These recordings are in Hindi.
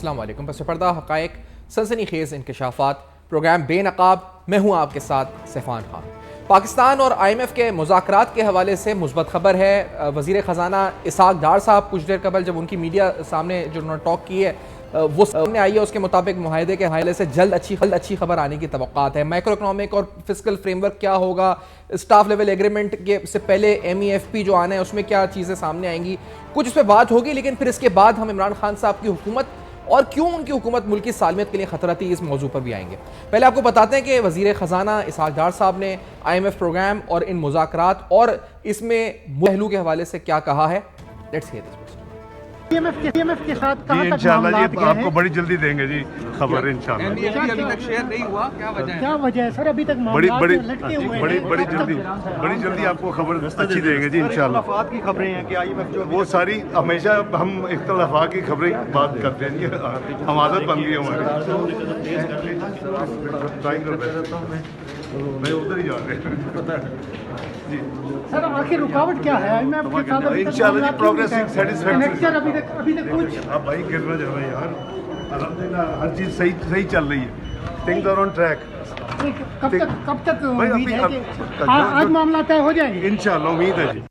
अस्सलाम वालेकुम। पस पर्दा हक़ाइक़ सनसनीखेज़ इंकशाफ़ात प्रोग्राम बेनकाब, मैं हूँ आपके साथ सैफ़ान खान। पाकिस्तान और IMF के मुज़ाकरात के हवाले से मुस्बत खबर है। वज़ीर ख़ज़ाना इसहाक़ डार साहब कुछ देर कबल जब उनकी मीडिया सामने जो उन्होंने टॉक की है वो सामने आई है, उसके मुताबिक मुआहदे के हवाले से जल्द अच्छी खबर आने की तवक्कात है। माइक्रो इकनॉमिक और फिस्कल फ्रेमवर्क क्या होगा, स्टाफ लेवल एग्रीमेंट के से पहले MEFP जो आना है उसमें क्या चीज़ें सामने आएंगी, कुछ इस पर बात होगी। लेकिन फिर इसके बाद हम इमरान खान साहब की हुकूमत और क्यों उनकी हुकूमत मुल्क की सालमियत के लिए खतरा थी, इस मौजू पर भी आएंगे। पहले आपको बताते हैं कि वज़ीर ख़ज़ाना इसहाक़ डार साहब ने IMF प्रोग्राम और इन मुज़ाकरात और इसमें पहलू के हवाले से क्या कहा है। Let's hear this. IMF के साथ कहां तक इंशाल्लाह जी आपको बड़ी जल्दी देंगे जी खबर इंशाल्लाह। अभी तक शेयर नहीं हुआ, क्या वजह है सर? अभी तक बड़ी बड़ी जल्दी आपको खबर अच्छी देंगे जी इंशाल्लाह। की खबरें हैं कि IMF जो वो सारी हमेशा हम इख्तलाफा की खबरें बात करते हैं जी, हम आदत बन गई हमारी। मैं उधर ही जा रहे जी। सर आखिर रुकावट क्या है IMF के साथ? इंशाल्लाह जी प्रोग्रेसिव सेटिस्फैक्टरी। अभी तक कुछ अब भाई गिरना जा रहा है यार, अल्हम्दुलिल्लाह हर चीज़ सही चल रही है, थिंग्स आर ऑन ट्रैक। कब तक उम्मीद है कि आज मामला तय हो जाएंगे? इंशाल्लाह उम्मीद है जी,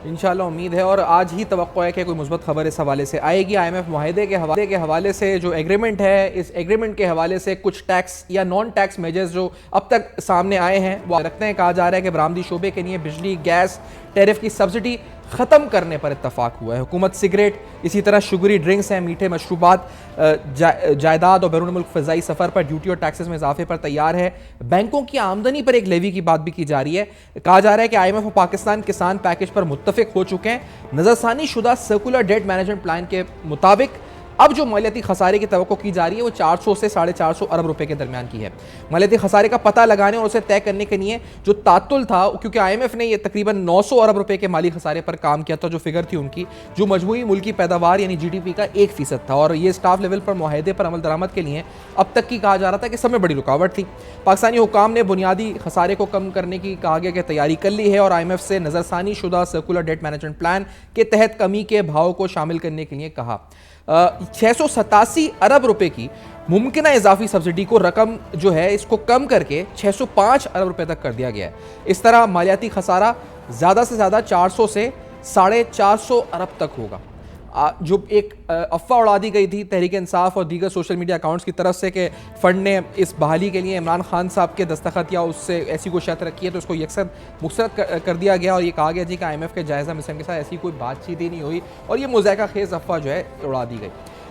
इंशाल्लाह उम्मीद है। और आज ही तवक्को है कि कोई मुस्बत खबर इस हवाले से आएगी। IMF मुआहदे के हवाले से जो एग्रीमेंट है, इस एग्रीमेंट के हवाले से कुछ टैक्स या नॉन टैक्स मेजर्स जो अब तक सामने आए हैं वो रखते हैं। कहा जा रहा है कि बरामदी शोबे के लिए बिजली गैस टैरिफ की सब्सिडी ख़त्म करने पर इत्तफाक हुआ है। हुकूमत सिगरेट, इसी तरह शुगरी ड्रिंक्स हैं, मीठे मशरूबात, जायदाद और बैरून मुल्क फ़ज़ाई सफ़र पर ड्यूटी और टैक्सेस में इजाफे पर तैयार है। बैंकों की आमदनी पर एक लेवी की बात भी की जा रही है। कहा जा रहा है कि IMF और पाकिस्तान किसान पैकेज पर मुत्तफ़िक हो चुके हैं। नज़रसानी शुदा सर्कुलर डेट मैनेजमेंट प्लान के मुताबिक अब जो मालियाती खसारे की तवक्को की जा रही है वो 400 से 450 अरब रुपए के दरमियान की है। मालियाती खसारे का पता लगाने और उसे तय करने के लिए जो तातुल था, क्योंकि IMF ने ये तकरीबन 900 अरब रुपए के माली खसारे पर काम किया था, जो फिगर थी उनकी, जो मजमूई मुल्की पैदावार यानी GDP का 1% था। और ये स्टाफ लेवल पर मुआहदे पर अमल दरामद के लिए अब तक की कहा जा रहा था कि सब में बड़ी रुकावट थी। पाकिस्तानी हुकाम ने बुनियादी खसारे को कम करने की कहा गया कि तैयारी कर ली है और IMF से नज़रसानी शुदा सर्कुलर डेट मैनेजमेंट प्लान के तहत कमी के भाव को शामिल करने के लिए कहा। 687 अरब रुपए की मुमकिन इजाफी सब्सिडी को रकम जो है इसको कम करके 605 अरब रुपए तक कर दिया गया है। इस तरह मालियाती खसारा ज़्यादा से ज़्यादा 400 से 450 अरब तक होगा। जो एक अफवाह उड़ा दी गई थी तहरीक इंसाफ और दीगर सोशल मीडिया अकाउंट्स की तरफ से कि फ़ंड ने इस बहाली के लिए इमरान खान साहब के दस्तखत या उससे ऐसी कोई शर्त रखी है, तो उसको यकसर मुस्तरद कर दिया गया और ये कहा गया जी कि IMF के जायज़ा मिशन के साथ ऐसी कोई बातचीत ही नहीं हुई और ये मुज़ायका खेज़ अफवाह जो है उड़ा दी गई।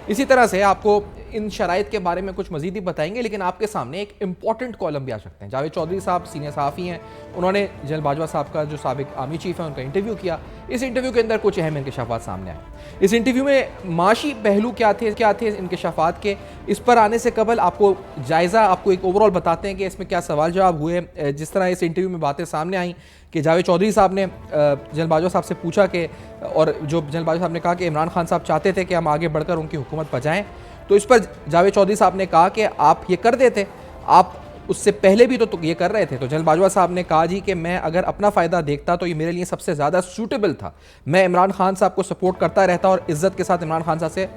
इसी तरह से आपको इन शराइत के बारे में कुछ मज़ीद ही बताएंगे, लेकिन आपके सामने एक इंपॉर्टेंट कॉलम भी आ सकते हैं। जावेद चौधरी साहब सीनियर सहाफ़ी हैं, उन्होंने जनरल बाजवा साहब का जो साबिक आर्मी चीफ है उनका इंटरव्यू किया। इस इंटरव्यू के अंदर कुछ अहम इंकशाफात सामने आए। इस इंटरव्यू में माशी पहलू क्या थे इंकशाफात के, इस पर आने से कबल आपको जायज़ा आपको एक ओवरऑल बताते हैं कि इसमें क्या सवाल जवाब हुए। जिस तरह इस इंटरव्यू में बातें सामने आई कि जावेद चौधरी साहब ने जनरल बाजवा साहब से पूछा कि, और जो जनरल बाजवा साहब ने कहा कि इमरान खान साहब चाहते थे कि हम आगे बढ़कर उनकी हुकूमत बचाएं, तो इस पर जावेद चौधरी साहब ने कहा कि आप ये कर देते, आप उससे पहले भी तो ये कर रहे थे। तो जनरल बाजवा साहब ने कहा जी कि मैं अगर अपना फ़ायदा देखता तो ये मेरे लिए सबसे ज़्यादा सूटेबल था। मैं इमरान खान साहब को सपोर्ट करता रहता और इज़्ज़त के साथ इमरान खान साहब से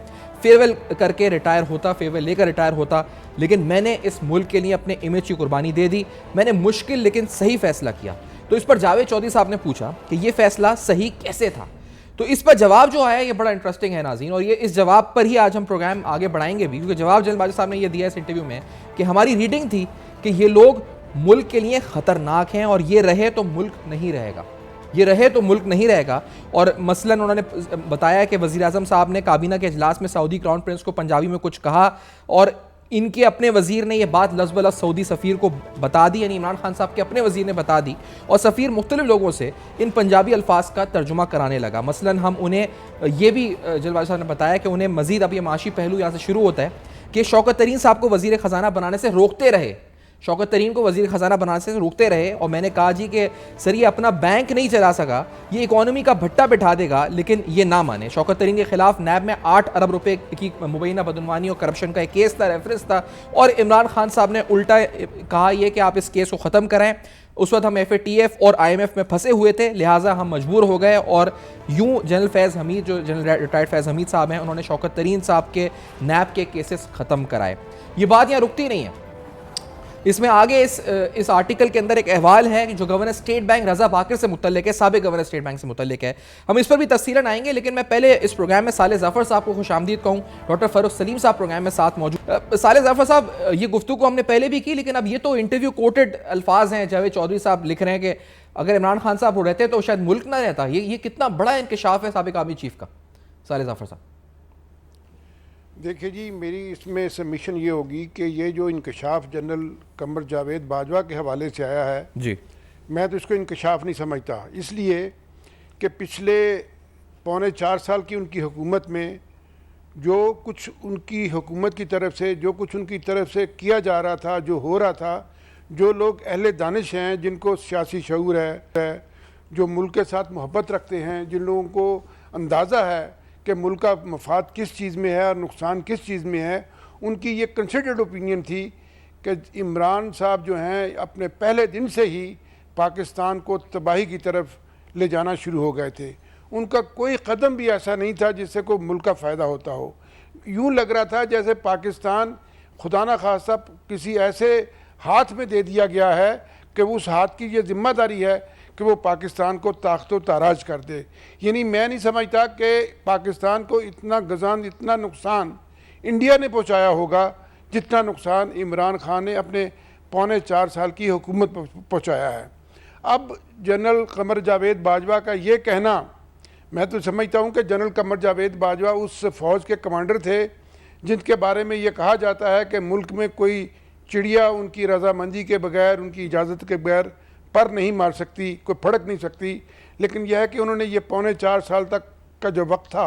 फेयरवेल करके रिटायर होता, फेयरवेल लेकर रिटायर होता, लेकिन मैंने इस मुल्क के लिए अपने इमेज की कुर्बानी दे दी। मैंने मुश्किल लेकिन सही फ़ैसला किया। तो इस पर जावेद चौधरी साहब ने पूछा कि ये फ़ैसला सही कैसे था। तो इस पर जवाब जो आया ये बड़ा इंटरेस्टिंग है नाज़रीन, और ये इस जवाब पर ही आज हम प्रोग्राम आगे बढ़ाएंगे भी, क्योंकि जवाब जनरल बाजवा साहब ने ये दिया इस इंटरव्यू में कि हमारी रीडिंग थी कि ये लोग मुल्क के लिए ख़तरनाक हैं और ये रहे तो मुल्क नहीं रहेगा। और मसलन उन्होंने बताया कि वज़ीर आज़म साहब ने काबीना के इजलास में सऊदी क्राउन प्रिंस को पंजाबी में कुछ कहा और इनके अपने वज़ीर ने यह बात लफ्ज़ ब लफ्ज़ सऊदी सफ़ीर को बता दी, यानी इमरान खान साहब के अपने वज़ीर ने बता दी, और सफ़ीर मुख्तलिफ लोगों से इन पंजाबी अल्फाज का तर्जुमा कराने लगा। मसलन हम उन्हें ये भी जनरल बाजवा साहब ने बताया कि उन्हें मज़ीद अब ये माशी पहलू यहाँ से शुरू होता है कि शौकत तरीन साहब को वज़ीर ख़जाना बनाने से रोकते रहे। शौकत तरीन को वजीर ख़जाना बनाने से रोकते रहे और मैंने कहा जी कि सर ये अपना बैंक नहीं चला सका, ये इकॉनमी का भट्टा बिठा देगा, लेकिन ये ना माने। शौकत तरीन के खिलाफ नैब में 8 अरब रुपए की मुबैना बदनवानी और करप्शन का एक केस था, रेफरेंस था, और इमरान खान साहब ने उल्टा कहा यह कि आप इस केस को ख़त्म करें। उस वक्त हम FATF और IMF में फंसे हुए थे, लिहाजा हम मजबूर हो गए और यूं जनरल फैज़ हमीद, जो जनरल रिटायर्ड फैज़ हमीद साहब हैं, उन्होंने शौकत तरीन साहब के नैब के केसेस ख़त्म कराए। ये बात यहाँ रुकती नहीं है, इसमें आगे इस आर्टिकल के अंदर एक अहवाल है जो गवर्नर स्टेट बैंक रजा बाकर से मुतल्लिक है, साबिक गवर्नर स्टेट बैंक से मुतल्लिक है। हम इस पर भी तफसीलन आएंगे, लेकिन मैं पहले इस प्रोग्राम में साले ज़फ़र साहब को खुशामदीद कहूँ। डॉक्टर फ़ारूक सलीम साहब प्रोग्राम में साथ मौजूद। साले ज़फ़र साहब, ये गुफ्तगू हमने पहले भी की, लेकिन अब ये तो इंटरव्यू कोटेड अल्फाज हैं। जावेद चौधरी साहब लिख रहे हैं कि अगर इमरान खान साहब वो रहते तो शायद मुल्क ना रहता। ये कितना बड़ा इंकशाफ है साबिक आर्मी चीफ का, साले ज़फ़र साहब? देखिए जी, मेरी इसमें सबमिशन ये होगी कि ये जो इंकशाफ जनरल कमर जावेद बाजवा के हवाले से आया है जी, मैं तो इसको इंकशाफ नहीं समझता, इसलिए कि पिछले 3.25 साल की उनकी हुकूमत में जो कुछ उनकी हुकूमत की तरफ से, जो कुछ उनकी तरफ से किया जा रहा था, जो हो रहा था, जो लोग अहले दानिश हैं, जिनको सियासी शऊर है, जो मुल्क के साथ मोहब्बत रखते हैं, जिन लोगों को अंदाज़ा है कि मुल्क का मफाद किस चीज़ में है और नुकसान किस चीज़ में है, उनकी ये कंसिडर्ड ओपिनियन थी कि इमरान साहब जो हैं अपने पहले दिन से ही पाकिस्तान को तबाही की तरफ ले जाना शुरू हो गए थे। उनका कोई कदम भी ऐसा नहीं था जिससे कोई मुल्क का फ़ायदा होता हो। यूँ लग रहा था जैसे पाकिस्तान खुदा न खास्ता किसी ऐसे हाथ में दे दिया गया है कि उस हाथ की ये ज़िम्मेदारी है कि वो पाकिस्तान को ताकतो ताराज कर दे। यानी मैं नहीं समझता कि पाकिस्तान को इतना गजान, इतना नुकसान इंडिया ने पहुंचाया होगा जितना नुकसान इमरान खान ने अपने 3.25 साल की हुकूमत पहुंचाया है। अब जनरल कमर जावेद बाजवा का ये कहना, मैं तो समझता हूं कि जनरल कमर जावेद बाजवा उस फ़ौज के कमांडर थे जिनके बारे में ये कहा जाता है कि मुल्क में कोई चिड़िया उनकी रजामंदी के बगैर, उनकी इजाज़त के बगैर पर नहीं मार सकती, कोई फड़क नहीं सकती। लेकिन यह है कि उन्होंने ये 3.25 साल तक का जो वक्त था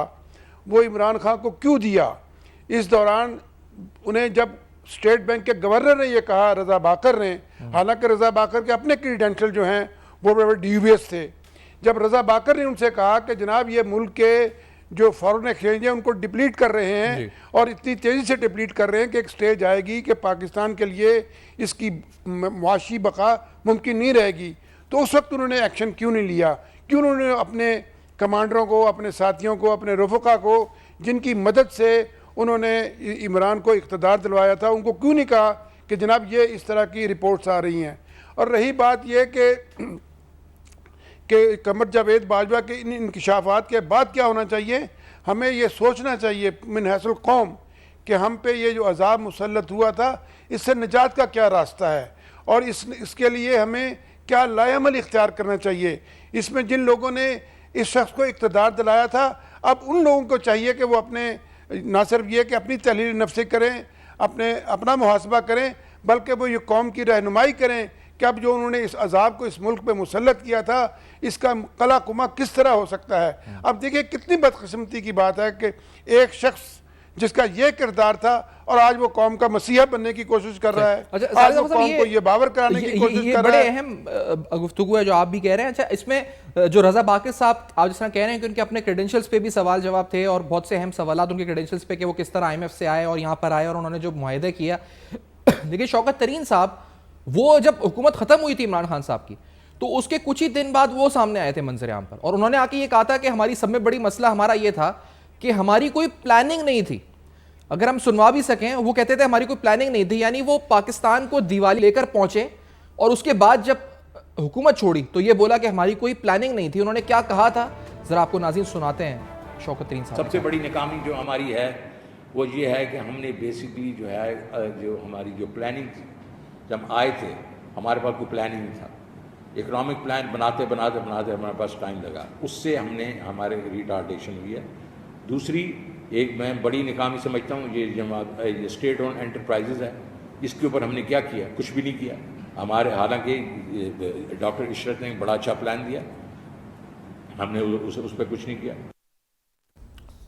वो इमरान खान को क्यों दिया। इस दौरान उन्हें जब स्टेट बैंक के गवर्नर ने ये कहा, रजा बाकर ने, हालांकि रजा बाकर के अपने क्रीडेंशियल जो हैं वो बड़े ड्यूबियस थे, जब रजा बाकर ने उनसे कहा कि जनाब ये मुल्क के जो फॉरेन एक्सचेंज है उनको डिप्लीट कर रहे हैं और इतनी तेज़ी से डिप्लीट कर रहे हैं कि एक स्टेज आएगी कि पाकिस्तान के लिए इसकी मुआशी बका मुमकिन नहीं रहेगी, तो उस वक्त उन्होंने एक्शन क्यों नहीं लिया? क्यों उन्होंने अपने कमांडरों को, अपने साथियों को, अपने रफ़का को, जिनकी मदद से उन्होंने इमरान को इक़्तिदार दिलवाया था, उनको क्यों नहीं कहा कि जनाब ये इस तरह की रिपोर्ट्स आ रही हैं? और रही बात यह कि कमर जावेद बाजवा के इन इंकशाफात के बाद क्या होना चाहिए, हमें ये सोचना चाहिए मिन हैसुल कौम कि हम पे ये जो अजाब मुसल्लत हुआ था इससे निजात का क्या रास्ता है और इसके लिए हमें क्या लाएअमल इख्तियार करना चाहिए। इसमें जिन लोगों ने इस शख्स को इक़्तिदार दिलाया था, अब उन लोगों को चाहिए कि वो अपने ना सिर्फ ये कि अपनी तहलील नफ्सी करें, अपना मुहासबा करें, बल्कि वो ये कौम की रहनुमाई करें कि अब जो उन्होंने इस अजाब को इस मुल्क पे मुसल्लत किया था इसका कला कुमा किस तरह हो सकता है। अब देखिए कितनी बदकिस्मती की बात है कि एक शख्स जिसका ये किरदार था और आज वो कौम का मसीहा बनने की कोशिश कर रहा है, आज वो कौम को ये बावर कराने की कोशिश कर रहा है। बड़े अहम गुफ्तगू है जो आप भी कह रहे हैं। अच्छा, इसमें जो रजा बाकर साहब आप जिस तरह कह रहे हैं कि उनके अपने क्रेडेंशियल्स पे भी सवाल जवाब थे और बहुत से अहम सवाल उनके क्रेडेंशियल्स पे कि वो किस तरह IMF से आए और यहाँ पर आए और उन्होंने जो मुआहदा किया। देखिए शौकत तरीन साहब, वो जब हुकूमत ख़त्म हुई थी इमरान खान साहब की, तो उसके कुछ ही दिन बाद वो सामने आए थे मंजर आम पर और उन्होंने आके ये कहा था कि हमारी सब में बड़ी मसला हमारा ये था कि हमारी कोई प्लानिंग नहीं थी। अगर हम सुनवा भी सकें, वो कहते थे हमारी कोई प्लानिंग नहीं थी, यानी वो पाकिस्तान को दिवाली लेकर पहुंचे और उसके बाद जब हुकूमत छोड़ी तो ये बोला कि हमारी कोई प्लानिंग नहीं थी। उन्होंने क्या कहा था जरा आपको नाज़रीन सुनाते हैं शौकत तरीन साहब। सबसे बड़ी नाकामी जो हमारी है वो ये है कि हमने बेसिकली जो है जो हमारी जो प्लानिंग थी, जब आए थे हमारे पास कोई प्लानिंग नहीं था। इकोनॉमिक प्लान बनाते हमारे पास टाइम लगा, उससे हमारे रिटार्डेशन हुई है। दूसरी एक मैं बड़ी नाकामी समझता हूँ ये स्टेट ओन एंटरप्राइजेज है, इसके ऊपर हमने क्या किया? कुछ भी नहीं किया। हमारे हालांकि डॉक्टर इशरत ने एक बड़ा अच्छा प्लान दिया, हमने उस पर कुछ नहीं किया।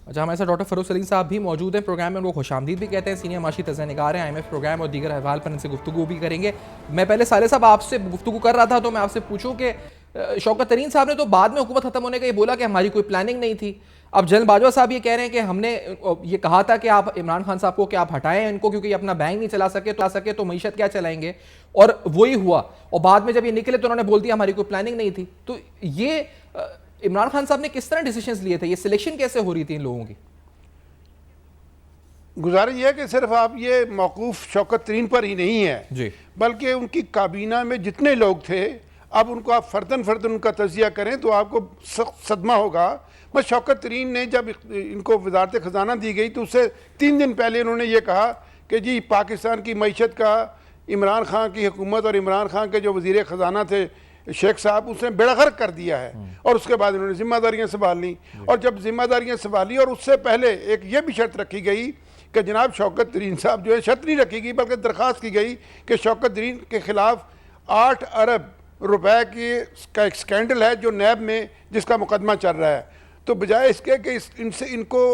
अच्छा, हमारे साथ डॉक्टर फरूख सलीम साहब भी मौजूद हैं प्रोग्राम में, उनको खुशामदीद भी कहते हैं, सीनियर माशी तज़्ज़िया-निगार हैं IMF प्रोग्राम और दीगर अहवाल पर इनसे गुफ्तगू भी करेंगे। मैं पहले साले साहब आपसे गुफ्तगू कर रहा था तो मैं आपसे पूछूं कि शौकत तरीन साहब ने तो बाद में हुकूमत खत्म होने का ये बोला कि हमारी कोई प्लानिंग नहीं थी। अब जनरल बाजवा साहब ये कह रहे हैं कि हमने ये कहा था कि आप इमरान खान साहब को कि आप हटाएं इनको क्योंकि अपना बैंक नहीं चला सके तो मईशत क्या चलाएंगे, और वही हुआ। और बाद में जब ये निकले तो उन्होंने बोल दिया हमारी कोई प्लानिंग नहीं थी। तो ये इमरान खान साहब ने किस तरह डिसीजंस लिए थे, ये सिलेक्शन कैसे हो रही थी इन लोगों की? गुजारिश यह है कि सिर्फ आप ये मौकूफ शौकत तरीन पर ही नहीं है जी, बल्कि उनकी काबीना में जितने लोग थे, अब उनको आप फर्दन फर्दन उनका तजिया करें तो आपको सदमा होगा। बस शौकत तरीन ने जब इनको वजारत ख़जाना दी गई तो उससे 3 दिन पहले उन्होंने ये कहा कि जी पाकिस्तान की मईशत का इमरान खान की हुकूमत और इमरान खान के जो वज़ीर ख़जाना थे शेख साहब, उसने बेड़ा गर्क कर दिया है। और उसके बाद उन्होंने जिम्मेदारियाँ संभाल ली, और जब जिम्मेदारियाँ संभाली और उससे पहले एक ये भी शर्त रखी गई कि जनाब शौकत तरीन साहब जो है, शर्त नहीं रखी गई बल्कि दरख्वास्त की गई कि शौकत तरीन के ख़िलाफ़ 8 अरब रुपए का एक स्कैंडल है जो नैब में जिसका मुकदमा चल रहा है। तो बजाय इसके कि इनको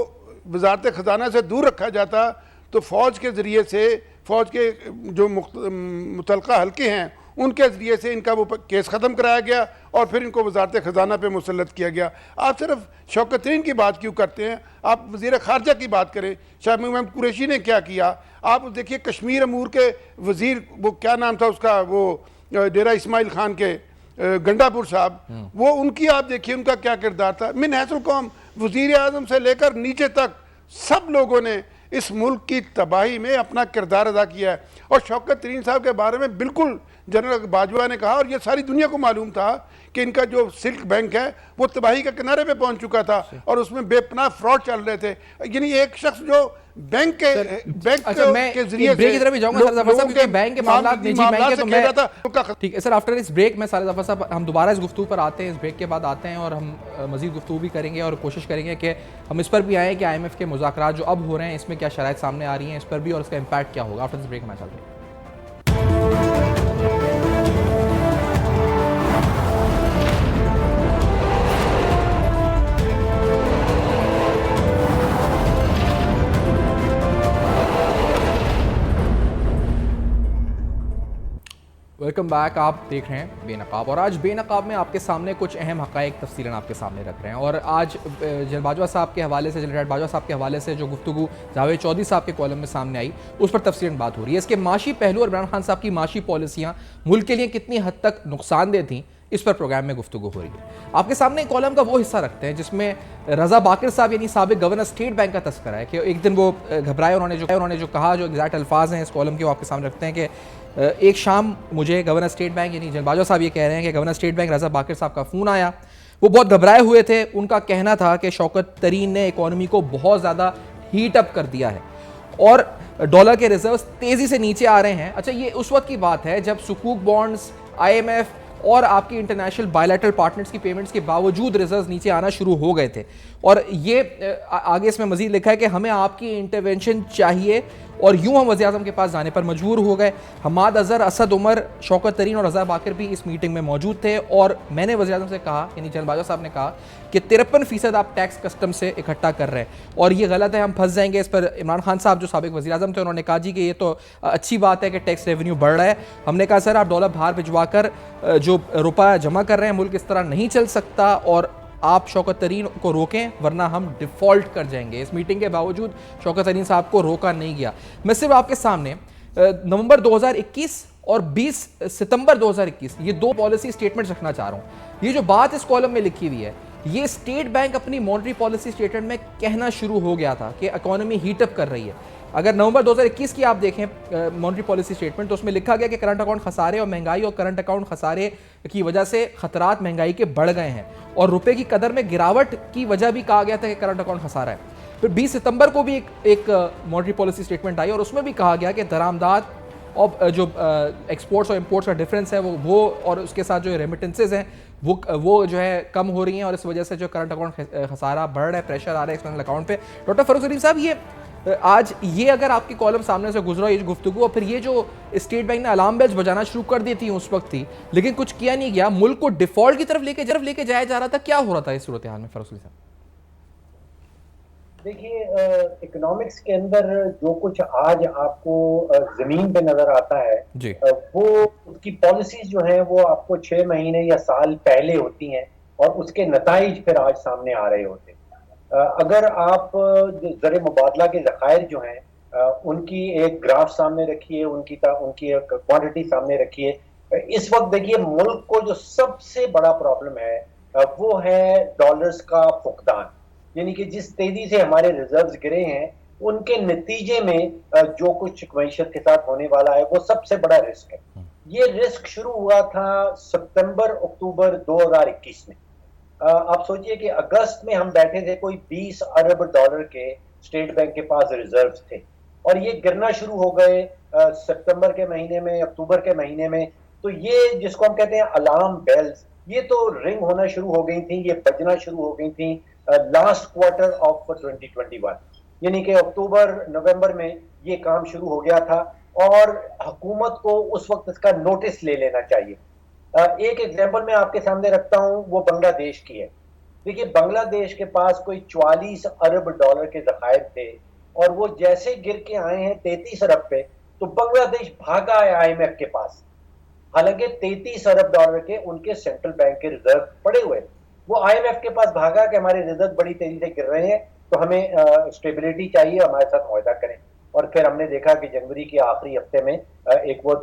वजारत ख़जाना से दूर रखा जाता तो फ़ौज के ज़रिए से, फ़ौज के जो मुतलका हल्के हैं उनके ज़रिए से इनका वो केस ख़त्म कराया गया और फिर इनको वजारत ख़जाना पे मुसल्लत किया गया। आप सिर्फ शौकत तरीन की बात क्यों करते हैं, आप वज़ीर ख़ारजा की बात करें। शाह महमूद कुरैशी ने क्या किया, आप देखिए कश्मीर अमूर के वज़ीर, वो क्या नाम था उसका, वो डेरा इस्माइल खान के गंडापुर साहब, वो उनकी आप देखिए उनका क्या किरदार था। मिन हैसुल कौम वज़ीर आज़म से लेकर नीचे तक सब लोगों ने इस मुल्क की तबाही में अपना किरदार अदा किया है। और शौकत तरीन साहब के बारे में बिल्कुल जनरल बाजवा ने कहा, और ये सारी दुनिया को मालूम था कि इनका जो सिल्क बैंक है वो तबाही के किनारे पे पहुंच चुका था और उसमें बेपनाह फ्रॉड चल रहे थे। यानी एक शख्स जो बैंक के जरिए ब्रेक की तरफ भी जाऊंगा सर ज़फर साहब, क्योंकि बैंक के मामला निजी बैंक है तो मैं ठीक है सर। आफ्टर इस ब्रेक में सारे ज़फर साहब हम दोबारा इस गुफ्तगू पर आते हैं, इस ब्रेक के बाद आते हैं और हम मजीद गुफ्तगू भी करेंगे और कोशिश करेंगे कि हम इस पर भी आएँ कि IMF के मुज़ाकरात जो अब हो रहे हैं इसमें क्या शराइत सामने आ रही हैं, इस पर भी, और इसका इम्पैक्ट क्या होगा। आफ्टर इस ब्रेक में चलते हैं। Welcome back. आप देख रहे हैं बेनकाब, और आज बेनकाब में आपके सामने कुछ अहम हक़ाइक़ तफ़सीलन आपके सामने रख रहे हैं। और आज जनरल बाजवा साहब के हवाले से, जनरल बाजवा साहब के हवाले से जो गुफ्तगू जावेद चौधरी साहब के कॉलम में सामने आई उस पर तफ़सीलन बात हो रही है। इसके माशी पहलू और इमरान खान साहब की माशी पॉलिसियाँ मुल्क के लिए कितनी हद तक नुकसानदेह थीं, इस पर प्रोग्राम में गुफ्तगू हो रही है। आपके सामने कॉलम का वो हिस्सा रखते हैं जिसमें रज़ा बाकर साहब यानी साबिक़ गवर्नर स्टेट बैंक का तस्करा है कि एक दिन वो घबराए, उन्होंने जो कहा, जो एग्जैक्ट अल्फाज हैं इस कॉलम के, वो आपके सामने रखते हैं कि एक शाम मुझे गवर्नर स्टेट बैंक यानी जनरल बाजवा साहब ये कह रहे हैं कि गवर्नर स्टेट बैंक रज़ा बाकर साहब का फ़ोन आया। वो बहुत घबराए हुए थे। उनका कहना था कि शौकत तरीन ने इकॉनमी को बहुत ज़्यादा हीट अप कर दिया है और डॉलर के रिजर्व्स तेज़ी से नीचे आ रहे हैं। अच्छा, ये उस वक्त की बात है जब सुकूक बॉन्ड्स, IMF और आपकी इंटरनेशनल बायलैटरल पार्टनर्स की पेमेंट्स के बावजूद रिजर्व्स नीचे आना शुरू हो गए थे। और ये आगे इसमें मजीद लिखा है कि हमें आपकी इंटरवेंशन चाहिए, और यूं हम वज़ीर आज़म के पास जाने पर मजबूर हो गए। हमाद अज़हर, असद उमर, शौकत तरीन और रज़ा बाकर भी इस मीटिंग में मौजूद थे और मैंने वज़ीर आज़म से कहा, यानी जनरल बाजवा साहब ने कहा कि 53% आप टैक्स कस्टम से इकट्ठा कर रहे हैं और ये गलत है, हम फंस जाएंगे। इस पर इमरान खान साहब जो साबिक़ वज़ीर आज़म थे उन्होंने कहा जी कि ये तो अच्छी बात है कि टैक्स रेवेन्यू बढ़ रहा है। हमने कहा सर आप डॉलर बाहर भिजवा कर जो रुपया जमा कर रहे हैं, मुल्क इस तरह नहीं चल सकता और आप शौकत तरीन को रोकें वरना हम डिफ़ॉल्ट कर जाएंगे। इस मीटिंग के बावजूद शौकत तरीन साहब को रोका नहीं गया। मैं सिर्फ आपके सामने नवंबर 2021 और 20 सितंबर 2021 ये 2 पॉलिसी स्टेटमेंट्स रखना चाह रहा हूँ। ये जो बात इस कॉलम में लिखी हुई है, ये स्टेट बैंक अपनी मॉनेटरी पॉलिसी स्टेटमेंट में कहना शुरू हो गया था कि इकोनॉमी हीटअप कर रही है। अगर नवंबर 2021 की आप देखें मॉनेटरी पॉलिसी स्टेटमेंट तो उसमें लिखा गया कि करंट अकाउंट खसारे और महंगाई और करंट अकाउंट खसारे की वजह से खतरात महंगाई के बढ़ गए हैं और रुपए की कदर में गिरावट की वजह भी कहा गया था कि करंट अकाउंट खसारा है। फिर 20 सितंबर को भी एक मॉनेटरी पॉलिसी स्टेटमेंट आई और उसमें भी कहा गया कि दरामदाद और जो एक्सपोर्ट्स और इम्पोर्ट्स का डिफरेंस है वो और उसके साथ जो रेमिटेंसेज हैं वो जो है कम हो रही हैं और इस वजह से जो करंट अकाउंट खसारा बढ़ रहा है, प्रेशर आ रहा है एक्सटर्नल अकाउंट पे। डॉक्टर फरूख सलीम साहब, ये आज ये अगर आपकी कॉलम सामने से गुजरा ये गुफ्तगू और फिर ये जो स्टेट बैंक ने अलार्म बेल्स बजाना शुरू कर दी थी उस वक्त थी, लेकिन कुछ किया नहीं गया, मुल्क को डिफॉल्ट की तरफ लेके जाया जा रहा था, क्या हो रहा था इस सूरत हाल में फरूख सलीम साहब? देखिए, इकोनॉमिक्स के अंदर जो कुछ आज आपको जमीन पे नजर आता है जी। वो उसकी पॉलिसीज जो हैं वो आपको 6 महीने या साल पहले होती हैं और उसके नताइज फिर आज सामने आ रहे होते हैं। अगर आप जो ज़र मुबादला के ज़खायर जो हैं उनकी एक ग्राफ सामने रखिए, उनकी एक क्वांटिटी सामने रखिए। इस वक्त देखिए मुल्क को जो सबसे बड़ा प्रॉब्लम है वो है डॉलर्स का फुकदान, यानी कि जिस तेजी से हमारे रिजर्व्स गिरे हैं उनके नतीजे में जो कुछ मैशत के साथ होने वाला है वो सबसे बड़ा रिस्क है। ये रिस्क शुरू हुआ था सितंबर अक्टूबर 2021 में। आप सोचिए कि अगस्त में हम बैठे थे, कोई 20 अरब डॉलर के स्टेट बैंक के पास रिजर्व्स थे और ये गिरना शुरू हो गए सितंबर के महीने में, अक्टूबर के महीने में। तो ये जिसको हम कहते हैं अलार्म बेल्स, ये तो रिंग होना शुरू हो गई थी, ये बजना शुरू हो गई थी लास्ट क्वार्टर ऑफ 2021, यानी कि अक्टूबर नवंबर में ये काम शुरू हो गया था और हुकूमत को उस वक्त इसका नोटिस ले लेना चाहिए। एक एग्जांपल मैं आपके सामने रखता हूं, वो बांग्लादेश की है। देखिए, बांग्लादेश के पास कोई 44 अरब डॉलर के ज़खायर थे और वो जैसे गिर के आए हैं 33 अरब पे, तो बांग्लादेश भागा है IMF के पास। हालांकि 33 अरब डॉलर के उनके सेंट्रल बैंक के रिजर्व पड़े हुए, वो IMF के पास भागा कि हमारे रिजर्व बड़ी तेजी से गिर रहे हैं तो हमें स्टेबिलिटी चाहिए, हमारे साथ मुआहदा करें। और फिर हमने देखा कि जनवरी के आखिरी हफ्ते में एक वो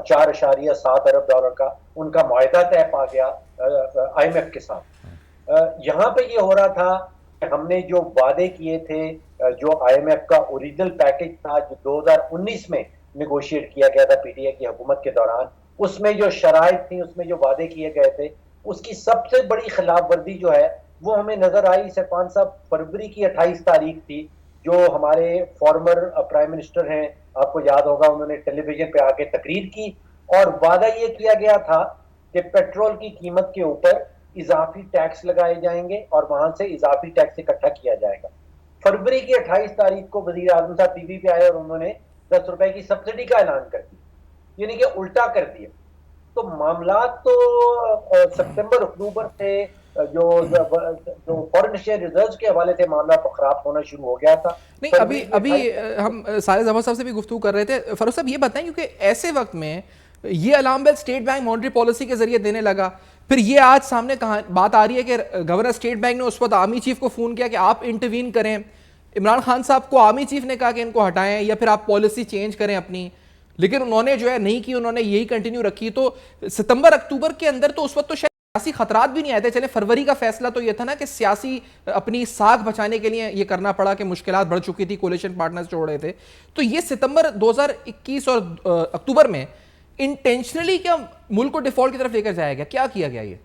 4.7 अरब डॉलर का उनका मुआहदा तय पा गया IMF के साथ। यहाँ पे ये हो रहा था कि हमने जो वादे किए थे, जो IMF का ओरिजिनल पैकेज था जो 2019 में निगोशिएट किया गया था PTI की हुकूमत के दौरान, उसमें जो शराइत थी, उसमें जो वादे किए गए थे, उसकी सबसे बड़ी खिलाफ वर्जी जो है वो हमें नजर आई सरपंच साहब फरवरी की 28 तारीख थी, जो हमारे फॉर्मर प्राइम मिनिस्टर हैं, आपको याद होगा, उन्होंने टेलीविजन पे आके तकरीर की और वादा ये किया गया था कि पेट्रोल की कीमत के ऊपर इजाफी टैक्स लगाए जाएंगे और वहां से इजाफी टैक्स इकट्ठा किया जाएगा। फरवरी की 28 तारीख को वजीर आजम साहब टीवी पे आए और उन्होंने 10 रुपए की सब्सिडी का ऐलान कर दिया, यानी कि उल्टा कर दिया। तो मामला तो सितंबर अक्टूबर से जो फॉरेन एक्सचेंज रिजर्व्स के हवाले से मामला तो खराब होना शुरू हो गया था। नहीं, अभी हम सारे जफर साहब से भी गुफ्तगू कर रहे थे। फरूख साहब ये बताएं, क्योंकि ऐसे वक्त में ये alarm bell state bank monetary policy के जरिए देने लगा, फिर ये आज सामने बात आ रही है कि गवर्नर स्टेट बैंक ने उस वक्त आर्मी चीफ को फोन किया कि आप इंटरवीन करें। इमरान खान साहब को आर्मी चीफ ने कहा कि इनको हटाएं या फिर आप पॉलिसी चेंज करें अपनी, लेकिन उन्होंने जो है नहीं की, उन्होंने यही कंटिन्यू रखी। तो सितंबर अक्टूबर के अंदर तो उस वक्त तो शायद सियासी खतरात भी नहीं आए थे। चले फरवरी का फैसला तो यह था ना कि सियासी अपनी साख बचाने के लिए ये करना पड़ा कि मुश्किलात बढ़ चुकी थी, कोलिशन पार्टनर्स छोड़ रहे थे। तो ये सितंबर 2021 और अक्टूबर में इंटेंशनली क्या मुल्क को डिफॉल्ट की तरफ लेकर जाएगा, क्या किया गया? ये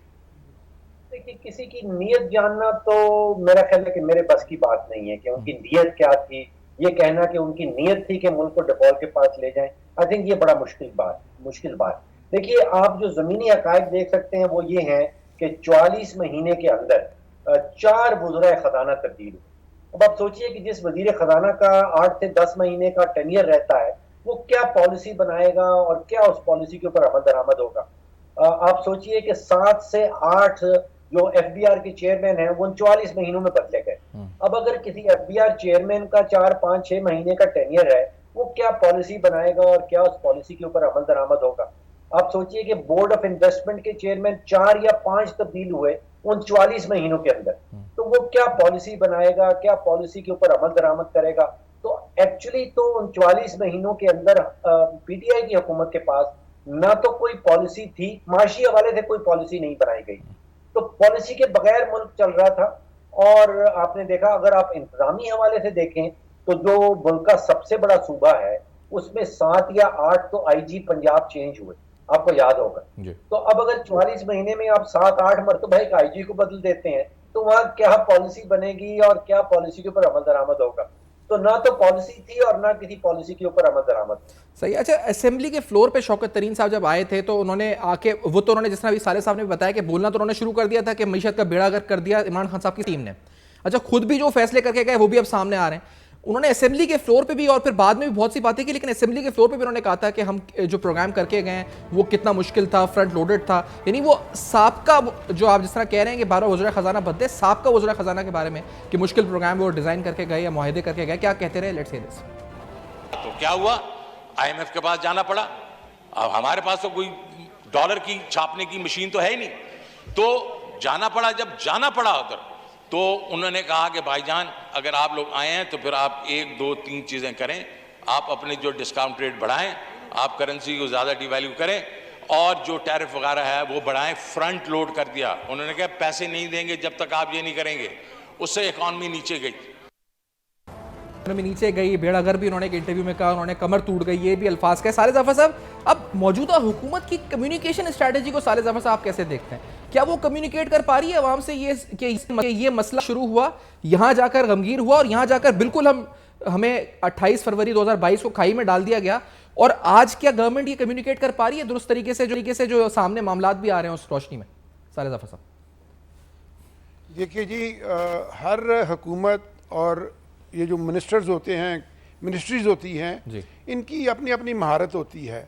देखिए, किसी की नीयत जानना तो मेरा ख्याल है कि मेरे बस की बात नहीं है कि उनकी नीयत क्या थी। ये कहना कि उनकी नीयत थी कि मुल्क को डिफॉल्ट के पास ले जाएं, आई थिंक ये बड़ा मुश्किल बात। देखिए, आप जो जमीनी हकायक देख सकते हैं वो ये हैं कि 44 महीने के अंदर 4 वज़राए खजाना तब्दील हुए। अब आप सोचिए कि जिस वजीर खजाना का 8 से 10 महीने का टेन्योर रहता है, वो क्या पॉलिसी बनाएगा और क्या उस पॉलिसी के ऊपर अमल दरामद होगा। आप सोचिए कि 7 से 8 जो FBR के चेयरमैन हैं वो 44 महीनों में बदले गए। अब अगर किसी FBR चेयरमैन का 4, 5, 6 महीने का टेन्योर है, वो क्या पॉलिसी बनाएगा और क्या उस पॉलिसी के ऊपर अमल दरामद होगा। आप सोचिए कि बोर्ड ऑफ इन्वेस्टमेंट के चेयरमैन 4 या 5 तब्दील हुए 39 महीनों के अंदर, तो वो क्या पॉलिसी बनाएगा, क्या पॉलिसी के ऊपर अमल दरामद करेगा। तो एक्चुअली तो 39 महीनों के अंदर PTI की हुकूमत के पास ना तो कोई पॉलिसी थी, माशी हवाले से कोई पॉलिसी नहीं बनाई गई, तो पॉलिसी के बगैर मुल्क चल रहा था। और आपने देखा, अगर आप इंतजामी हवाले से देखें तो जो मुल्क का सबसे बड़ा सूबा है उसमें 7 या 8 तो IG पंजाब चेंज हुए, आपको याद होगा। तो अब अगर 44 महीने में आप 7-8 मरतबा एक IG को बदल देते हैं तो वहां क्या पॉलिसी बनेगी और क्या पॉलिसी के ऊपर अमल दरामद होगा। तो ना तो पॉलिसी थी और ना किसी पॉलिसी के ऊपर अमल दरामद। सही। अच्छा, असेंबली के फ्लोर पे शौकत तरीन साहब जब आए थे तो उन्होंने आके उन्होंने जिस तरह अभी साले साहब ने बताया कि बोलना तो उन्होंने शुरू कर दिया था कि मईशत का बेड़ा गर्क कर दिया इमरान खान साहब की टीम ने। अच्छा, खुद भी जो फैसले करके गए वो भी अब सामने आ रहे हैं। उन्होंने असेंबली के फ्लोर पे भी और फिर बाद में भी बहुत सी बातें की, लेकिन असेंबली के फ्लोर पे भी उन्होंने कहा था कि हम जो प्रोग्राम करके गए हैं वो कितना मुश्किल था, फ्रंट लोडेड था। यानी वो साबका, जो आप जिस तरह कह रहे हैं कि 12 वज़ीर ख़जाना बदले, साबका वज़ीर ख़जाना के बारे में कि मुश्किल प्रोग्राम वो डिज़ाइन करके गए या मुआहदे करके गए, क्या कहते रहे? Let's say this. तो क्या हुआ, IMF के पास जाना पड़ा। अब हमारे पास तो कोई डॉलर की छापने की मशीन तो है ही नहीं, तो जाना पड़ा। जब जाना पड़ा उधर तो उन्होंने कहा कि भाईजान अगर आप लोग आए हैं तो फिर आप 1 2 3 चीज़ें करें। आप अपने जो डिस्काउंट रेट बढ़ाएं, आप करेंसी को ज़्यादा डिवैल्यू करें और जो टैरिफ वगैरह है वो बढ़ाएं। फ्रंट लोड कर दिया। उन्होंने कहा पैसे नहीं देंगे जब तक आप ये नहीं करेंगे। उससे इकॉनमी नीचे गई। में नीचे गई, बेड़ागर भी उन्होंने एक इंटरव्यू में कहा, उन्होंने कमर टूट गई, ये भी अल्फाज कहे। साले ज़फ़र साहब, अब मौजूदा हुकूमत की कम्युनिकेशन स्ट्रैटेजी को साले ज़फ़र साहब आप कैसे देखते हैं? क्या वो कम्युनिकेट कर पा रही है आवाम से ये मसला शुरू हुआ, यहाँ जाकर गमगीन हुआ और यहाँ जाकर बिल्कुल हमें 28 फरवरी 2022 को खाई में डाल दिया गया, और आज क्या गवर्नमेंट ये कम्युनिकेट कर पा रही है दुरुस्त तरीके से जो सामने मामलात भी आ रहे हैं उस रोशनी में? साले ज़फ़र साहब देखिए जी, हर हुकूमत और ये जो मिनिस्टर्स होते हैं, मिनिस्ट्रीज होती हैं, इनकी अपनी अपनी महारत होती है।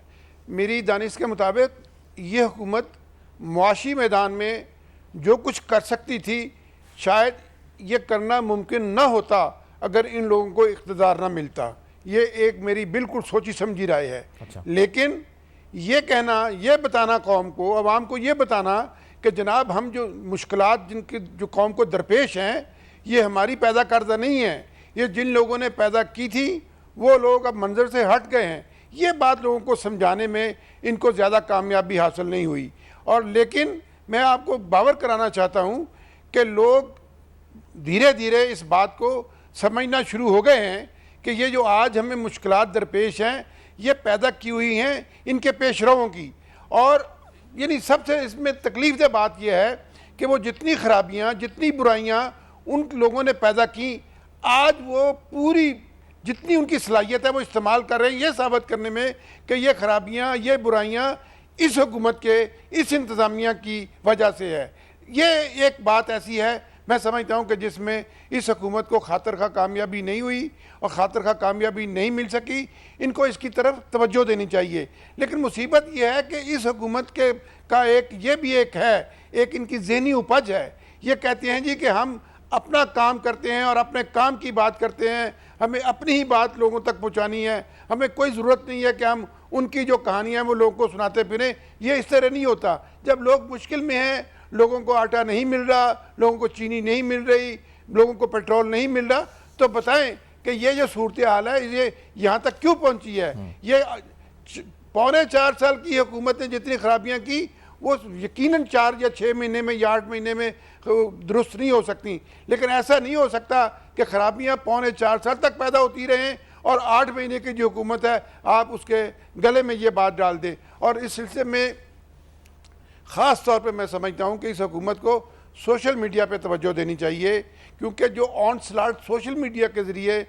मेरी दानिश के मुताबिक ये हुकूमत मुआशी मैदान में जो कुछ कर सकती थी, शायद ये करना मुमकिन न होता अगर इन लोगों को इख्तिदार ना मिलता। ये एक मेरी बिल्कुल सोची समझी राय है। लेकिन ये कहना, ये बताना कौम को, अवाम को ये बताना कि जनाब हम जो मुश्किलात जिनके जो कौम को दरपेश हैं, ये हमारी पैदा करदा नहीं है, ये जिन लोगों ने पैदा की थी वो लोग अब मंजर से हट गए हैं, ये बात लोगों को समझाने में इनको ज़्यादा कामयाबी हासिल नहीं हुई। और लेकिन मैं आपको बावर कराना चाहता हूँ कि लोग धीरे धीरे इस बात को समझना शुरू हो गए हैं कि ये जो आज हमें मुश्किलात दरपेश हैं, ये पैदा की हुई हैं इनके पेशरों की। और यानी सबसे इसमें तकलीफ दह बात यह है कि वो जितनी खराबियाँ, जितनी बुराइयाँ उन लोगों ने पैदा की, आज वो पूरी जितनी उनकी सलाहियत है वो इस्तेमाल कर रहे हैं ये साबित करने में कि ये खराबियाँ, ये बुराइयाँ इस हुकूमत के, इस इंतज़ामिया की वजह से है। ये एक बात ऐसी है, मैं समझता हूँ कि जिसमें इस हुकूमत को खातिर खा कामयाबी नहीं हुई और खातिर खा कामयाबी नहीं मिल सकी। इनको इसकी तरफ तवज्जो देनी चाहिए। लेकिन मुसीबत ये है कि इस हुकूमत के का ये भी एक इनकी ज़हनी उपज है। ये कहते हैं जी कि हम अपना काम करते हैं और अपने काम की बात करते हैं, हमें अपनी ही बात लोगों तक पहुंचानी है, हमें कोई ज़रूरत नहीं है कि हम उनकी जो कहानियां वो लोगों को सुनाते फिरें। ये इस तरह नहीं होता। जब लोग मुश्किल में हैं, लोगों को आटा नहीं मिल रहा, लोगों को चीनी नहीं मिल रही, लोगों को पेट्रोल नहीं मिल रहा, तो बताएं कि ये जो सूरत हाल है ये यहाँ तक क्यों पहुँची है। ये 4.25 साल की हुकूमत ने जितनी खराबियाँ की वो यकीनन 4 या 6 महीने में या 8 महीने में दुरुस्त नहीं हो सकती। लेकिन ऐसा नहीं हो सकता कि खराबियाँ 4.25 साल तक पैदा होती रहें और 8 महीने की जो हुकूमत है आप उसके गले में ये बात डाल दें। और इस सिलसिले में ख़ास तौर पे मैं समझता हूँ कि इस हुकूमत को सोशल मीडिया पे तवज्जो देनी चाहिए, क्योंकि जो ऑन स्लॉट सोशल मीडिया के ज़रिए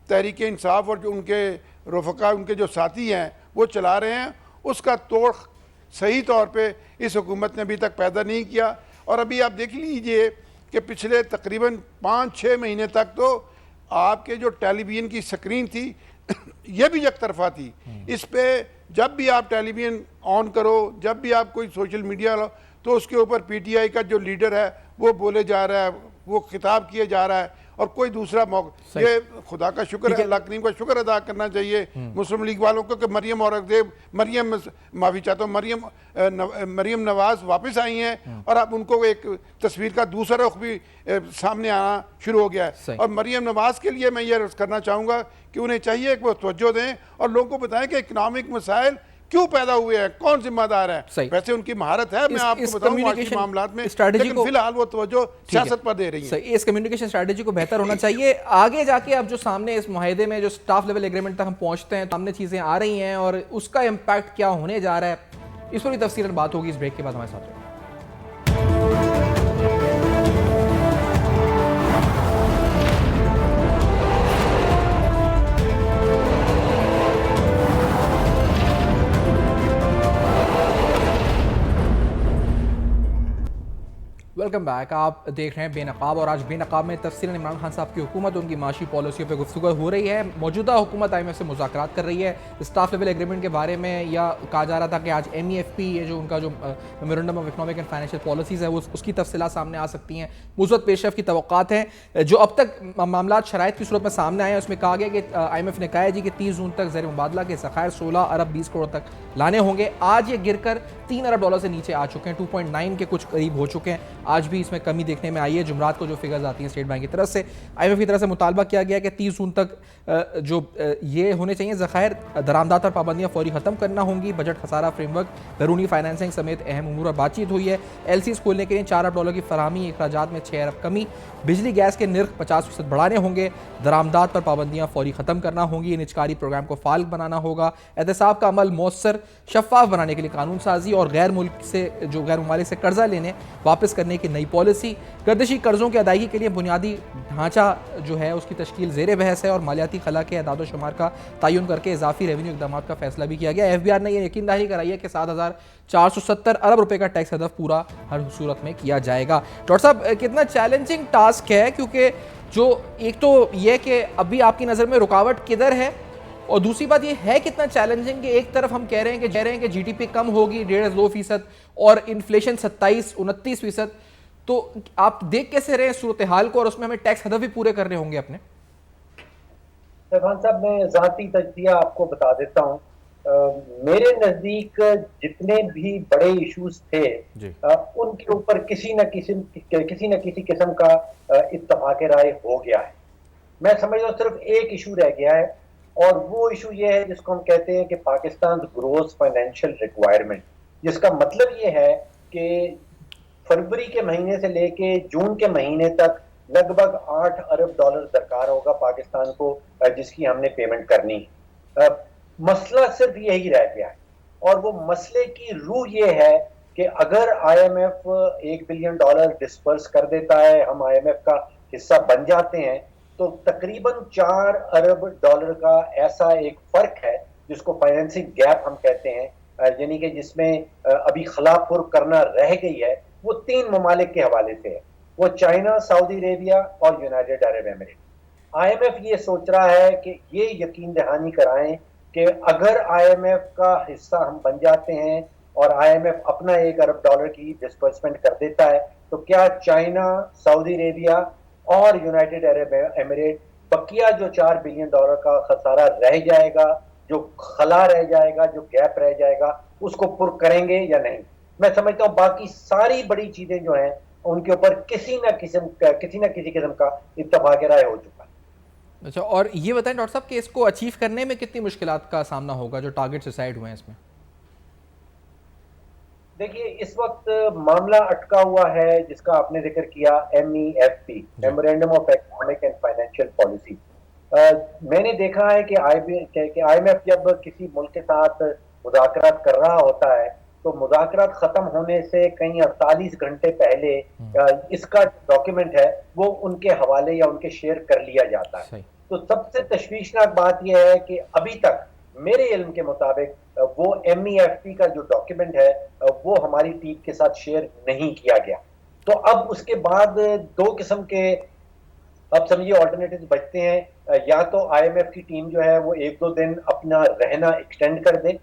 तहरीक इंसाफ और जो उनके रफ़का, उनके जो साथी हैं वो चला रहे हैं, उसका तोड़ सही तौर पे इस हुकूमत ने अभी तक पैदा नहीं किया। और अभी आप देख लीजिए कि पिछले तकरीबन 5-6 महीने तक तो आपके जो टेलीविज़न की स्क्रीन थी ये भी एक तरफा थी। इस पे जब भी आप टेलीविज़न ऑन करो, जब भी आप कोई सोशल मीडिया लो, तो उसके ऊपर PTI का जो लीडर है वो बोले जा रहा है, वो खिताब किए जा रहा है और कोई दूसरा मौका। ये खुदा का शुक्र है, अल्लाह करीम का शुक्र अदा करना चाहिए मुस्लिम लीग वालों को कि मरियम नवाज वापस आई हैं और अब उनको एक तस्वीर का दूसरा रुख भी सामने आना शुरू हो गया है। और मरियम नवाज के लिए मैं ये अर्ज़ करना चाहूँगा कि उन्हें चाहिए कि वो तवज्जो दें और लोगों को बताएं कि इकनॉमिक मसाइल क्यों पैदा हुए हैं, कौन जिम्मेदार है। वैसे उनकी महारत है, मैं आपको बताऊं मामलात में, लेकिन फिलहाल वो तवज्जो सियासत पर दे रही है। इस कम्युनिकेशन स्ट्रैटेजी को बेहतर होना चाहिए। आगे जाके अब जो सामने इस मुआहदे में जो स्टाफ लेवल एग्रीमेंट तक हम पहुंचते हैं, सामने चीजें आ रही हैं और उसका इम्पैक्ट क्या होने जा रहा है, इस पर भी तफसीलन बात होगी इस ब्रेक के बाद। हमारे साथ वेलकम बैक। आप देख रहे हैं बेनकाब और आज बेनकाब में तफसीलन इमरान खान साहब की हुकूमत उनकी माशी पॉलिसियों पर गुफ्तगू हो रही है। मौजूदा हुकूमत IMF से मुज़ाकरात कर रही है स्टाफ लेवल एग्रीमेंट के बारे में, या कहा जा रहा था कि आज MEFP ये जो उनका जो memorandum of economic and financial policies है वो उसकी तफसीलात सामने आ सकती हैं। मुस्बत पेशरफ की तवक्कात हैं। जो अब तक मामला शराइत की सूरत में सामने आए हैं उसमें कहा गया कि IMF ने कहा है जी कि 30 जून तक ज़र मुबादला के ज़खायर 16 अरब 20 करोड़ तक लाने होंगे। आज ये गिरकर $3 अरब से नीचे आ चुके हैं, 2.9 के कुछ करीब हो चुके हैं। आज भी इसमें कमी देखने में आई है। जुमरात को जो फिगर्स आती हैं स्टेट बैंक की तरफ से, IMF की तरफ से मुतालबा किया गया कि 30 जून तक जो ये होने चाहिए ज़खायर, दरामदात पर पाबंदियाँ फौरी ख़त्म करना होंगी। बजट खसारा फ्रेमवर्क, बैरूनी फाइनेंसिंग समेत अहम उमूर पर बातचीत हुई है। LCs खोलने के लिए $4 अरब की फराहमी, अखराजात में 6 अरब कमी, बिजली गैस के निर्ख 50% बढ़ाने होंगे, दरामदात पर पाबंदियाँ फौरी ख़त्म करना होंगी, निजकारी प्रोग्राम को फाल बनाना होगा, एहतसाब का अमल मौसर शफाफ बनाने के लिए कानून साजी और गैर मुल्क से जो गैर ममालिक से कर्जा लेने वापस करने की नई पॉलिसी, गर्दिशी कर्जों की अदायगी के लिए बुनियादी ढांचा जो है उसकी तश्कील ज़ेर बहस है और मालियाती खला के अदाद शुमार का तयन करके इजाफी रेवेन्यू इकदाम का फैसला भी किया गया। FBR ने यह यकीनदारी कराई है कि 7,470 अरब रुपए का टैक्स हदफ पूरा हर सूरत में किया जाएगा। डॉक्टर साहब, कितना चैलेंजिंग टास्क है, क्योंकि जो एक तो यह कि अभी आपकी नज़र में रुकावट किधर है, और दूसरी बात ये है कितना चैलेंजिंग कि एक तरफ हम कह रहे हैं कि GDP कम होगी 1.5-2% और इन्फ्लेशन 27-29%, तो आप देख कैसे रहे सूरत हाल को, और उसमें हमें टैक्स हदफ भी पूरे करने होंगे अपने। खान साहब, मैं ज़ाती तजज़िया आपको बता देता हूँ। मेरे नज़दीक जितने भी बड़े इश्यूज थे उनके ऊपर किसी न किसी किस्म का इत्तफाक राय हो गया है। मैं समझता हूँ सिर्फ एक इशू रह गया है, और वो इशू ये है जिसको हम कहते हैं कि पाकिस्तान ग्रोस फाइनेंशियल रिक्वायरमेंट, जिसका मतलब ये है कि फरवरी के महीने से लेके जून के महीने तक लगभग $8 अरब दरकार होगा पाकिस्तान को, जिसकी हमने पेमेंट करनी है। मसला सिर्फ यही रह गया है, और वो मसले की रूह ये है कि अगर IMF $1 बिलियन डिस्पर्स कर देता है, हम IMF का हिस्सा बन जाते हैं, तो तकरीबन $4 अरब का ऐसा एक फर्क है जिसको फाइनेंसिंग गैप हम कहते हैं, यानी कि जिसमें अभी खलापुर करना रह गई है, वो 3 ममालिक के हवाले से है। वो चाइना, सऊदी अरेबिया और यूनाइटेड अरब एमिरेट। IMF ये सोच रहा है कि ये यकीन दहानी कराएं कि अगर IMF का हिस्सा हम बन जाते हैं और IMF अपना $1 अरब की डिस्बर्समेंट कर देता है, तो क्या चाइना, सऊदी अरेबिया और यूनाइटेड अरब एमिरेट बकिया जो $4 बिलियन का खसारा रह जाएगा, जो खला रह जाएगा, जो गैप रह जाएगा, उसको पुर करेंगे या नहीं। मैं समझता हूँ बाकी सारी बड़ी चीजें जो हैं उनके ऊपर किसी न किसी किस्म का इत्तफाक राय हो चुका है। अच्छा, और ये बताएं डॉक्टर साहब कि इसको अचीव करने में कितनी मुश्किलात का सामना होगा, जो टारगेट डिसाइड हुए हैं इसमें? देखिए, इस वक्त मामला अटका हुआ है जिसका आपने जिक्र किया, MEFP, memorandum of economic and financial policy. मैंने देखा है कि IMF जब किसी मुल्क के साथ मुज़ाकरात कर रहा होता है तो मुज़ाकरात खत्म होने से कहीं 48 घंटे पहले इसका डॉक्यूमेंट है वो उनके हवाले या उनके शेयर कर लिया जाता है। तो सबसे तशवीशनाक बात यह है कि अभी तक मेरे इल्म के मुताबिक वो MEFP का जो डॉक्यूमेंट है वो हमारी टीम के साथ शेयर नहीं किया गया। तो अब उसके बाद 2 किस्म के, अब समझिए, ऑल्टरनेटिव बचते हैं। या तो IMF की टीम जो है वो 1-2 दिन अपना रहना एक्सटेंड कर दे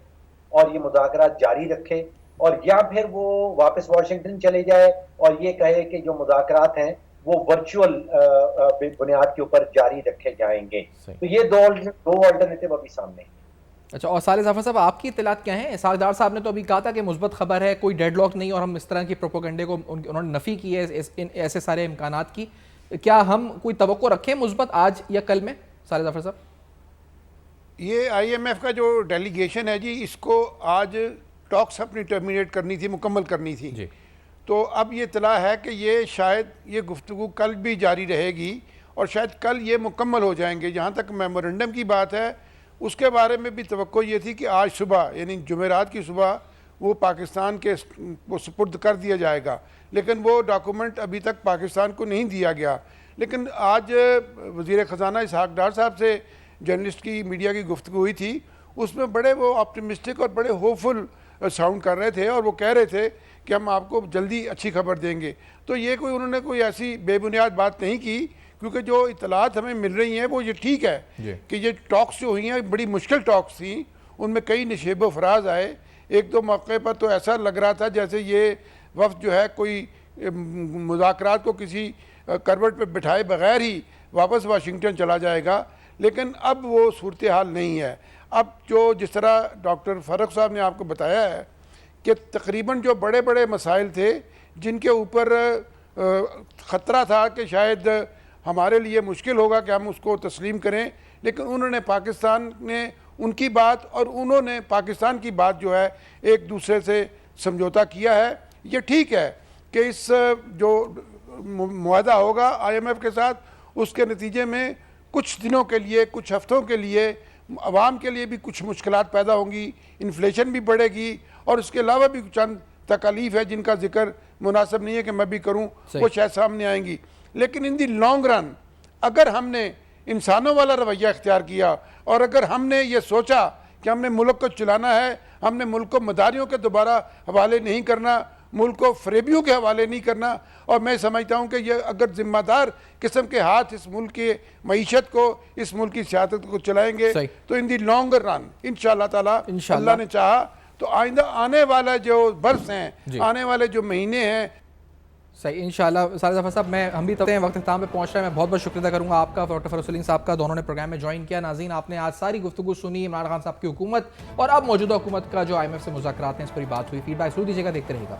और ये मुज़ाकरात जारी रखे, और या फिर वो वापस वाशिंगटन चले जाए और ये कहे कि जो मुज़ाकरात हैं वो वर्चुअल बुनियाद के ऊपर जारी रखे जाएंगे। तो ये दो ऑल्टरनेटिव अभी सामने हैं। अच्छा, और साले जाफर साहब, आपकी इत्तलात क्या है? सागदार साहब ने तो अभी कहा था कि मुस्बत खबर है, कोई डेडलॉक नहीं, और हम इस तरह की प्रोपोगंडे को उन्होंने नफ़ी की है ऐसे सारे इम्कानात की। क्या हम कोई तवक्को रखें मुस्बत आज या कल में, साले जाफर साहब? ये IMF का जो डेलीगेशन है जी, इसको आज टॉक्स अपनी टर्मिनेट करनी थी, मुकम्मल करनी थी जी। तो अब ये इतला है कि ये शायद ये गुफ्तगू कल भी जारी रहेगी और शायद कल ये मुकम्मल हो जाएंगे। जहाँ तक मेमोरेंडम की बात है उसके बारे में भी तवक्को ये थी कि आज सुबह यानी जुमेरात की सुबह वो पाकिस्तान के वो सुपुर्द कर दिया जाएगा, लेकिन वो डॉक्यूमेंट अभी तक पाकिस्तान को नहीं दिया गया। लेकिन आज वज़ीर ख़जाना इसहाक़ डार साहब से जर्नलिस्ट की मीडिया की गुफ्तगू हुई थी, उसमें बड़े वो ऑप्टिमिस्टिक और बड़े होपफुल साउंड कर रहे थे और वो कह रहे थे कि हम आपको जल्दी अच्छी खबर देंगे। तो ये कोई उन्होंने कोई ऐसी बेबुनियाद बात नहीं की, क्योंकि जो इतलात हमें मिल रही हैं वो ये ठीक है कि ये टॉक्स जो हुई हैं बड़ी मुश्किल टॉक्स थी, उनमें कई नशेब व फराज आए। एक दो मौके पर तो ऐसा लग रहा था जैसे ये वफ्द जो है कोई मुज़ाकरात को किसी करवट पर बिठाए बगैर ही वापस वाशिंगटन चला जाएगा, लेकिन अब वो सूरत हाल नहीं है। अब जो जिस तरह डॉक्टर फ़ारूक साहब ने आपको बताया है कि तकरीबन जो बड़े बड़े मसाइल थे जिनके ऊपर ख़तरा था कि शायद हमारे लिए मुश्किल होगा कि हम उसको तस्लीम करें, लेकिन उन्होंने पाकिस्तान ने उनकी बात और उन्होंने पाकिस्तान की बात जो है एक दूसरे से समझौता किया है। ये ठीक है कि इस जो मुआहदा होगा IMF के साथ, उसके नतीजे में कुछ दिनों के लिए, कुछ हफ्तों के लिए आवाम के लिए भी कुछ मुश्किलात पैदा होंगी, इन्फ्लेशन भी बढ़ेगी और उसके अलावा भी चंद तकालीफ है जिनका जिक्र मुनासिब नहीं है कि मैं भी करूं, वो शायद सामने आएंगी। लेकिन इन दी लॉन्ग रन अगर हमने इंसानों वाला रवैया इख्तियार किया और अगर हमने ये सोचा कि हमने मुल्क को चलाना है, हमने मुल्क को मदारियों के दोबारा हवाले नहीं करना, मुल्क को फरेबियों के हवाले नहीं करना, और मैं समझता हूँ कि ये अगर ज़िम्मेदार किस्म के हाथ इस मुल्क के मईशत को, इस मुल्क की सियासत को चलाएंगे तो इन दी लॉन्गर रन इंशाअल्लाह ताला अल्लाह ने चाहा तो आइंदा आने वाला जो बरस हैं, आने वाले जो महीने हैं, सही इंशाल्लाह। साले ज़फ़र साहब, हम भी तब वक्त इख्तिताम पे पहुँच रहे हैं। मैं बहुत बहुत शुक्रिया करूँगा आपका, डॉक्टर फ़ारूक सलीम साहब का, दोनों ने प्रोग्राम में ज्वाइन किया। नाज़रीन, आपने आज सारी गुफ्तगू सुनी इमरान खान साहब की हुकूमत और अब मौजूदा हुकूमत का जो IMF से मुज़ाकरात हैं, इस पर बात हुई। फीडबैक ज़रूर दीजिएगा, देखते रहिएगा।